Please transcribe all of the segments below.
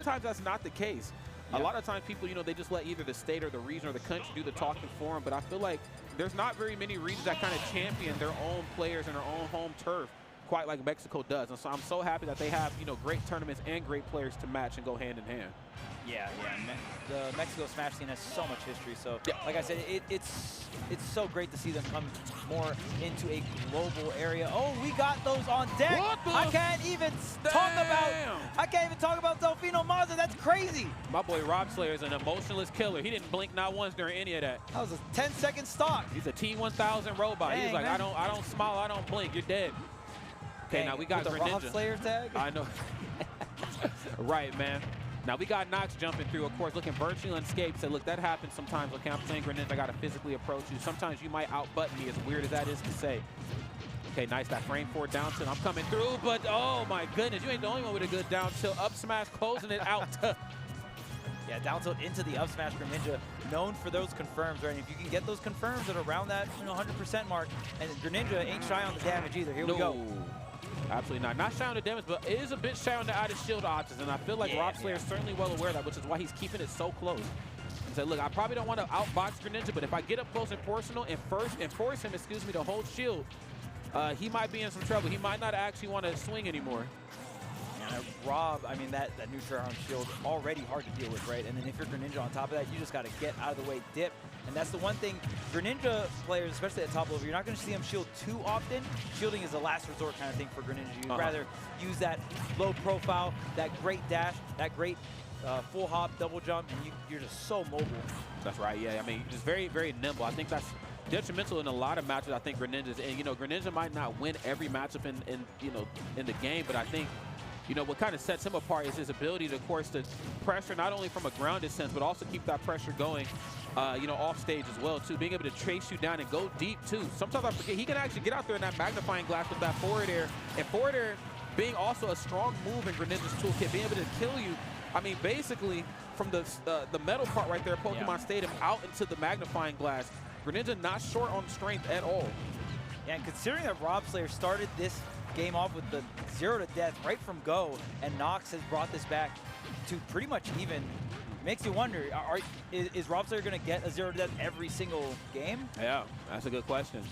sometimes that's not the case. A lot of times people, you know, they just let either the state or the region or the country do the talking for them. But I feel like there's not very many regions that kind of champion their own players and their own home turf quite like Mexico does. And so I'm so happy that they have, you know, great tournaments and great players to match and go hand in hand. Yeah. The Mexico Smash scene has so much history. So, like I said, it's so great to see them come more into a global area. Oh, we got those on deck. I can't even talk about Delfino Mazda. That's crazy. My boy Robslayer is an emotionless killer. He didn't blink not once during any of that. That was a 10-second stock. He's a T1000 robot. Dang, he's like, man. I don't smile, I don't blink. You're dead. Okay, now we got the Greninja. Robslayer tag. I know. Right, man. Now we got Knox jumping through, of course, looking virtually unscathed. Said, look, that happens sometimes. Okay, I'm playing Greninja. I got to physically approach you. Sometimes you might out-button me, as weird as that is to say. Okay, nice. That frame forward down tilt. I'm coming through, but oh my goodness, you ain't the only one with a good down tilt. Up smash, closing it out. Yeah, down tilt into the up smash Greninja, known for those confirms, right? And if you can get those confirms at around that 100% mark, and Greninja ain't shy on the damage either. Here we go. Absolutely not. Not shy on the damage, but it is a bit shy on the out of shield options, and I feel like Robslayer is certainly well aware of that, which is why he's keeping it so close. He said, look, I probably don't want to outbox Greninja, but if I get up close and personal and force him, to hold shield, he might be in some trouble. He might not actually want to swing anymore. And Rob, I mean, that neutral on shield already hard to deal with, right? And then if you're Greninja on top of that, you just got to get out of the way, dip. And that's the one thing, Greninja players, especially at top level, you're not going to see them shield too often. Shielding is a last resort kind of thing for Greninja. You'd rather use that low profile, that great dash, that great full hop, double jump, and you're just so mobile. That's right, yeah. I mean, just very, very nimble. I think that's detrimental in a lot of matches. I think Greninja's, and you know, Greninja might not win every matchup in the game, but I think, you know, what kind of sets him apart is his ability to, of course, to pressure not only from a grounded sense, but also keep that pressure going, you know, off stage as well, too. Being able to trace you down and go deep, too. Sometimes I forget he can actually get out there in that magnifying glass with that forward air. And forward air being also a strong move in Greninja's toolkit, being able to kill you. I mean, basically, from the metal part right there, Pokemon Stadium, out into the magnifying glass. Greninja not short on strength at all. Yeah, and considering that Robslayer started this game off with the 0 to death right from go, and Knox has brought this back to pretty much even. Makes you wonder, is Robslayer going to get a 0 to death every single game? Yeah, that's a good question.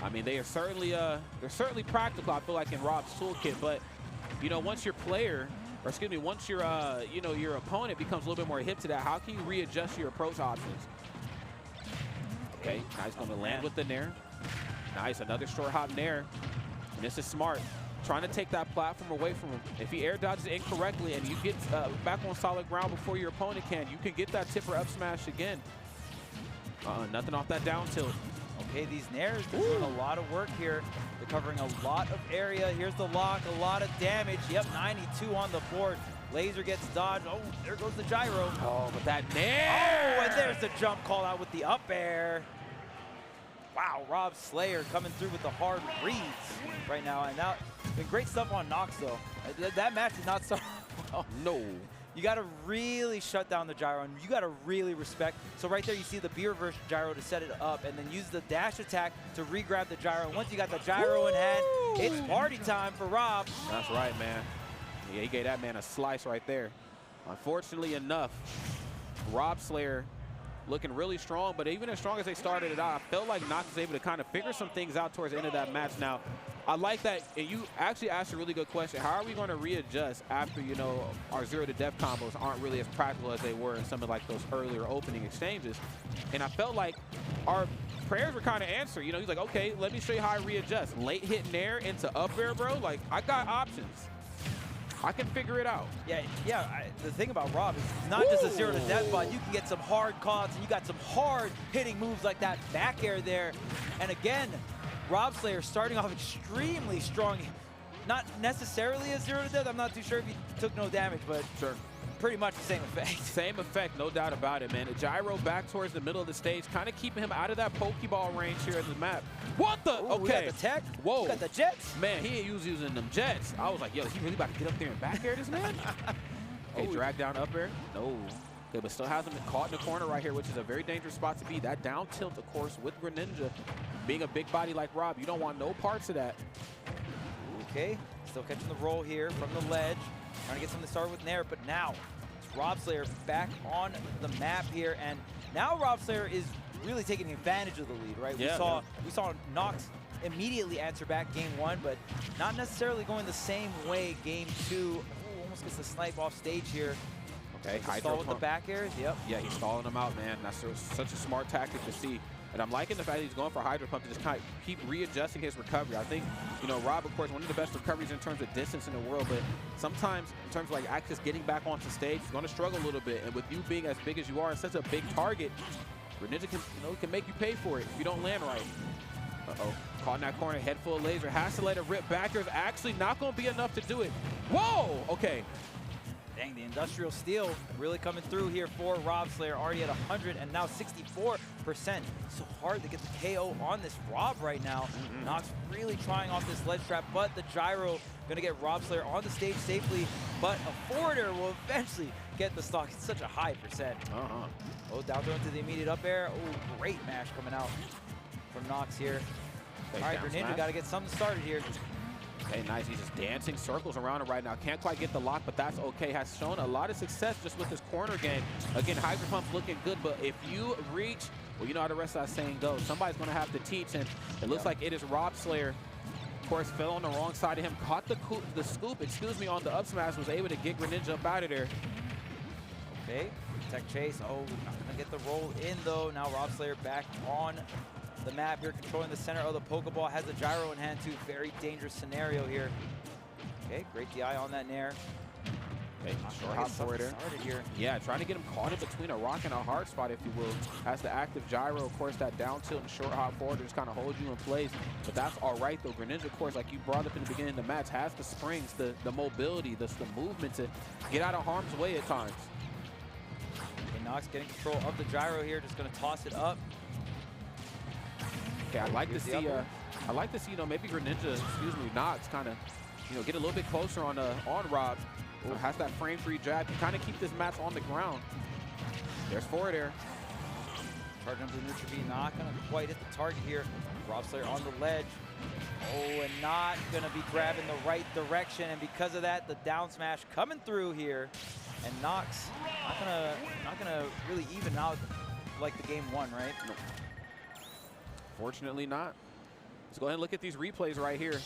I mean, they are certainly they're certainly practical, I feel like, in Rob's toolkit, but you know, once your player, or excuse me, once your you know, your opponent becomes a little bit more hip to that, how can you readjust your approach options? Okay, nice, going to land with the Nair. Nice, another short hop Nair. This is smart, trying to take that platform away from him. If he air dodges incorrectly and you get back on solid ground before your opponent can, you can get that tipper up smash again. Nothing off that down tilt. Okay, these Nairs are doing a lot of work here. They're covering a lot of area. Here's the lock, a lot of damage. Yep, 92 on the board. Laser gets dodged. Oh, there goes the gyro. Oh, but that Nair. Oh, and there's the jump call out with the up air. Wow, Robslayer coming through with the hard reads right now. And now, been great stuff on Knox, though. That match did not start well. No. You got to really shut down the gyro, and you got to really respect. So right there, you see the B reverse gyro to set it up, and then use the dash attack to re-grab the gyro. And once you got the gyro in hand, it's party time for Rob. That's right, man. Yeah, he gave that man a slice right there. Unfortunately enough, Robslayer looking really strong, but even as strong as they started it out, I felt like Knox was able to kind of figure some things out towards the end of that match. Now, I like that, and you actually asked a really good question. How are we going to readjust after, you know, our 0 to death combos aren't really as practical as they were in some of like those earlier opening exchanges? And I felt like our prayers were kind of answered. You know, he's like, okay, let me show you how I readjust. Late hit Nair into up air, bro. Like, I got options. I can figure it out. Yeah, the thing about Rob is not just a 0 to death bot. You can get some hard calls, and you got some hard hitting moves like that back air there. And again, Robslayer starting off extremely strong. Not necessarily a 0 to death. I'm not too sure if he took no damage, but sure, pretty much the same effect. Same effect, no doubt about it, man. A gyro back towards the middle of the stage, kind of keeping him out of that Pokeball range here in the map. What the? Ooh, okay. We got the tech. Whoa. We got the jets. Man, he ain't using them jets. I was like, yo, is he really about to get up there and back air this man? Okay, drag down up air. No. Okay, but still has him caught in the corner right here, which is a very dangerous spot to be. That down tilt, of course, with Greninja. Being a big body like Rob, you don't want no parts of that. Okay, still catching the roll here from the ledge. trying to get something started with Nair, but now it's Robslayer back on the map here, and now Robslayer is really taking advantage of the lead, right? Yeah, we saw Knox immediately answer back game 1, but not necessarily going the same way game 2. Ooh, almost gets the snipe off stage here. Okay, stall with the back airs, yep. Yeah, he's stalling them out, man. That's such a smart tactic to see. And I'm liking the fact that he's going for Hydro Pump to just kind of keep readjusting his recovery. I think, you know, Rob, of course, one of the best recoveries in terms of distance in the world, but sometimes in terms of like access getting back onto stage, he's going to struggle a little bit. And with you being as big as you are and such a big target, Greninja can make you pay for it if you don't land right. Uh-oh. Caught in that corner, head full of laser. Has to let it rip back. There's actually not going to be enough to do it. Whoa! Okay. Dang, the industrial steel really coming through here for Robslayer, already at 100 and now 64%. So hard to get the KO on this Rob right now. Knox really trying off this ledge trap, but the gyro gonna get Robslayer on the stage safely, but a forwarder will eventually get the stock. It's such a high percent. Oh, down throw into the immediate up air. Oh, great mash coming out from Knox here. All right, Greninja got to get something started here. Okay, nice. He's just dancing circles around him right now. Can't quite get the lock, but that's okay. Has shown a lot of success just with his corner game. Again, Hydro Pump's looking good, but if you reach, well, you know how the rest of that saying goes. Somebody's going to have to teach, and it looks like it is Robslayer. Of course, fell on the wrong side of him. Caught the scoop, on the up smash. Was able to get Greninja up out of there. Okay, tech chase. Oh, not going to get the roll in, though. Now Robslayer back on the map here, controlling the center of the Pokeball, has the gyro in hand too. Very dangerous scenario here. Okay, great DI on that Nair. Okay, short hop forward here. Yeah, trying to get him caught in between a rock and a hard spot, if you will. Has the active gyro, of course, that down tilt and short hop forward just kind of holds you in place. But that's all right, though. Greninja, of course, like you brought up in the beginning of the match, has the springs, the mobility, the movement to get out of harm's way at times. Okay, Knox getting control of the gyro here, just going to toss it up. Okay, I'd like to see, you know, maybe Greninja, Knox kind of, you know, get a little bit closer on Rob. Has that frame-free jab to kind of keep this match on the ground. There's forward air. Charge into the neutral B, not going to quite hit the target here. Robslayer on the ledge. Oh, and not going to be grabbing the right direction, and because of that, the down smash coming through here. And Knox not gonna really even out like the game 1, right? No. Fortunately not. Let's go ahead and look at these replays right here.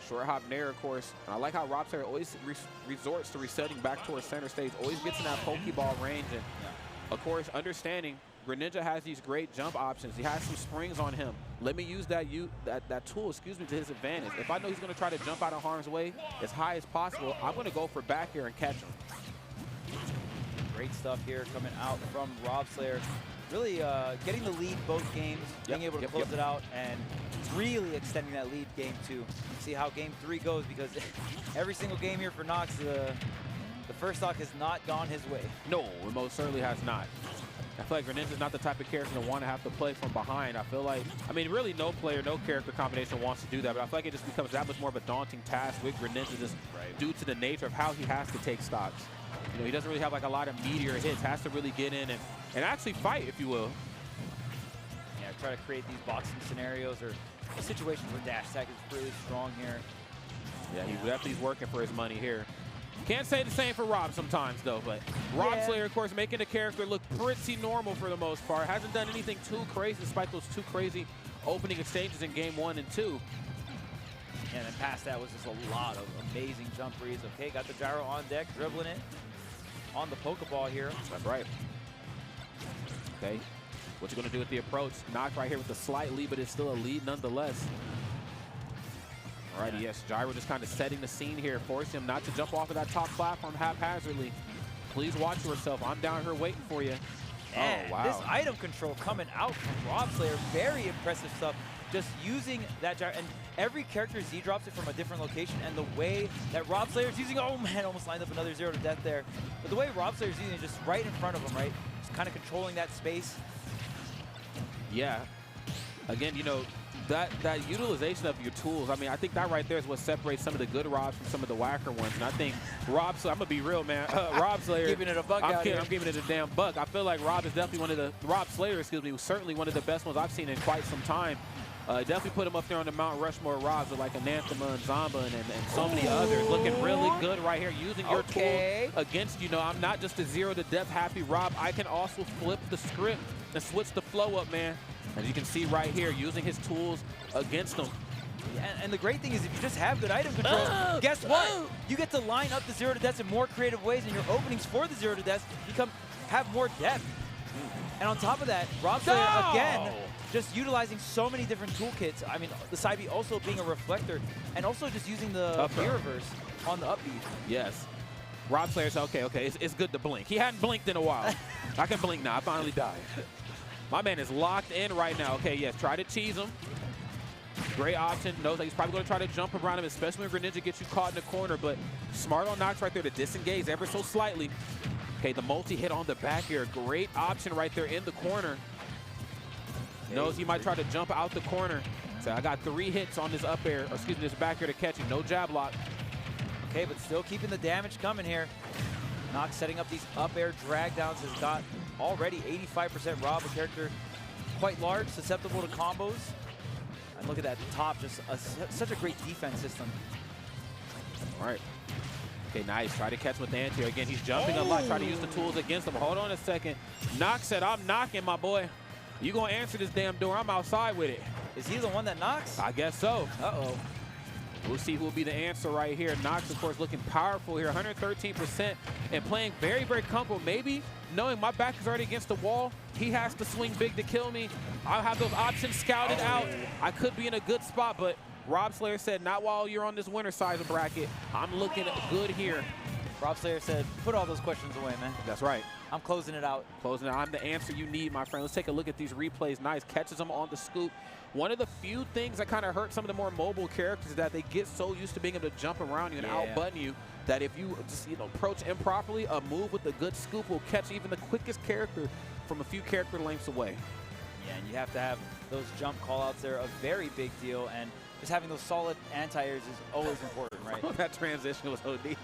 Short hop Nair, of course. And I like how Robslayer always resorts to resetting back towards center stage. Always gets in that Pokeball range. And, of course, understanding Greninja has these great jump options. He has some springs on him. Let me use that tool, to his advantage. If I know he's going to try to jump out of harm's way as high as possible, I'm going to go for back air and catch him. Great stuff here coming out from Robslayer. Really getting the lead both games, being able to close it out, and really extending that lead game 2. See how game 3 goes, because every single game here for Knox, the first stock has not gone his way. No, it most certainly has not. I feel like Greninja's not the type of character to want to have to play from behind. I feel like, I mean, really no player, no character combination wants to do that, but I feel like it just becomes that much more of a daunting task with Greninja just due to the nature of how he has to take stocks. You know, he doesn't really have like a lot of meteor hits, has to really get in and actually fight, if you will. Yeah, try to create these boxing scenarios or situations where dash attack is really strong here. Yeah, he definitely working for his money here. Can't say the same for Rob sometimes, though, but Robslayer, of course, making the character look pretty normal for the most part. Hasn't done anything too crazy, despite those 2 crazy opening exchanges in game 1 and 2. And then past that was just a lot of amazing jump reads. Okay, got the gyro on deck, dribbling it on the Pokeball here. That's right. Okay, what you going to do with the approach? Knox right here with a slight lead, but it's still a lead nonetheless. Alrighty, yes, gyro just kind of setting the scene here, forcing him not to jump off of that top platform haphazardly. Please watch yourself. I'm down here waiting for you. And oh, wow. This item control coming out from Robslayer, very impressive stuff. Just using that gyro, and every character Z drops it from a different location, and the way that Robslayer's using, oh man, almost lined up another 0 to death there. But the way Robslayer's using it just right in front of him, right? Just kind of controlling that space. Yeah. Again, you know, that utilization of your tools, I mean, I think that right there is what separates some of the good Robs from some of the whacker ones. And I think Robslayer, I'm going to be real, man. Robslayer. Giving it a buck out here. I'm giving it a damn buck. I feel like Rob is definitely Robslayer, was certainly one of the best ones I've seen in quite some time. Definitely put him up there on the Mount Rushmore Robs with like Anathema and Zamba and so many others. Looking really good right here, using your tools against, you know, I'm not just a zero to death happy Rob. I can also flip the script and switch the flow up, man. As you can see right here, using his tools against them. And the great thing is if you just have good item control, guess what? You get to line up the zero to deaths in more creative ways, and your openings for the zero to deaths have more depth. And on top of that, Robslayer again, just utilizing so many different toolkits. I mean, the side B also being a reflector, and also just using the gear reverse on the up B. Yes. Robslayer said, okay, it's good to blink. He hadn't blinked in a while. I can blink now. I finally died. My man is locked in right now. Okay, yes, try to cheese him. Great option. Knows that he's probably going to try to jump around him, especially when Greninja gets you caught in the corner. But smart on Knox right there to disengage ever so slightly. Okay, the multi-hit on the back here. Great option right there in the corner. Knows he might try to jump out the corner. So I got 3 hits on this up air, or excuse me, this back air to catch him. No jab lock. Okay, but still keeping the damage coming here. Knox setting up these up air drag downs has got already 85% Rob, a character quite large, susceptible to combos. And look at that top, just such a great defense system. All right. Okay, nice. Try to catch with the anti. Again, he's jumping a lot. Try to use the tools against him. Hold on a second. Knox said, I'm knocking, my boy. You gonna answer this damn door. I'm outside with it. Is he the one that knocks? I guess so. Uh-oh. We'll see who will be the answer right here. Knox, of course, looking powerful here. 113% and playing very, very comfortable. Maybe knowing my back is already against the wall, he has to swing big to kill me. I'll have those options scouted out. I could be in a good spot, but Robslayer said, not while you're on this winner size bracket. I'm looking good here. Robslayer said, put all those questions away, man. That's right. I'm closing it out. Closing it. I'm the answer you need, my friend. Let's take a look at these replays. Nice. Catches them on the scoop. One of the few things that kind of hurt some of the more mobile characters is that they get so used to being able to jump around you and out-button you that if you just, approach improperly, a move with a good scoop will catch even the quickest character from a few character lengths away. Yeah, and you have to have those jump call-outs. They're a very big deal, and just having those solid anti-airs is always important, right? That transition was OD.